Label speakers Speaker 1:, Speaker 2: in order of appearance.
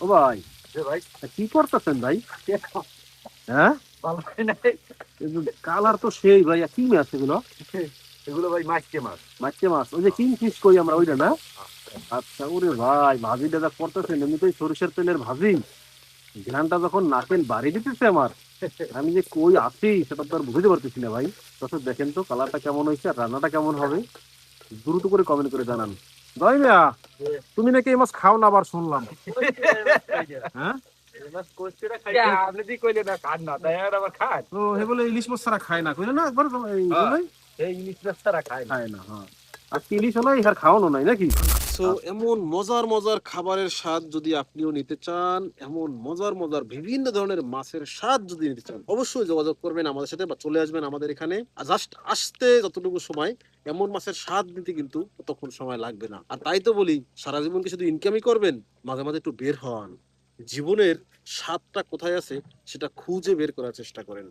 Speaker 1: ও ভাই,
Speaker 2: ভাই
Speaker 1: কি করতেছেন ভাই?
Speaker 2: ভালো
Speaker 1: হ্যাঁ,
Speaker 2: হয় নাই।
Speaker 1: কালার তো সেই ভাই। কি মাছ এগুলো?
Speaker 2: এগুলো ভাই মাছকে মাছ।
Speaker 1: মাছে মাছ, ওই যে কিং ফিশ কই আমরা, ওইটা না? আচ্ছা, ওরে ভাই, ভাজিটা যা করতেছেন এমনিতেই সরিষার তেলের ভাজি, ঘ্রানটা যখন নাকেন বাড়ি দিতেছে আমার, আমি যে কই আছি সেটা তো আর বুঝতে পারতেছি না ভাই। দর্শক দেখেন তো কালারটা কেমন হয়েছে আর রান্নাটা কেমন হবে, দ্রুত করে কমেন্ট করে জানান। ভাই মিয়া, তুমি নাকি এই মাছ খাও না আবার শুনলাম? হ্যাঁ,
Speaker 2: আপনি কি কইলে না খান না, তাই আর আবার খান।
Speaker 1: তো হে বলে ইলিশ মাছ ছাড়া খায় না, কইলে না একবার
Speaker 2: হ্যাঁ, এই ইলিশ মাছ ছাড়া খায় না।
Speaker 1: খায় না। হ্যাঁ, আর ইলিশ হলাই আর খাওয়ানো নাই নাকি? সো এমন মজার মজার খাবারের স্বাদ যদি আপনিও নিতে চান, এমন মজার মজার বিভিন্ন ধরনের মাছের স্বাদ যদি নিতে চান, অবশ্যই যোগাযোগ করবেন আমাদের সাথে বা চলে আসবেন আমাদের এখানে। জাস্ট আসতে যতটুকু সময়, এমন মাছের স্বাদ নিতে কিন্তু ততক্ষণ সময় লাগবে না। আর তাই তো বলি, সারা জীবন কি শুধু ইনকামই করবেন? মাঝে মাঝে একটু বের হন, জীবনের স্বাদটা কোথায় আছে সেটা খুঁজে বের করার চেষ্টা করেন।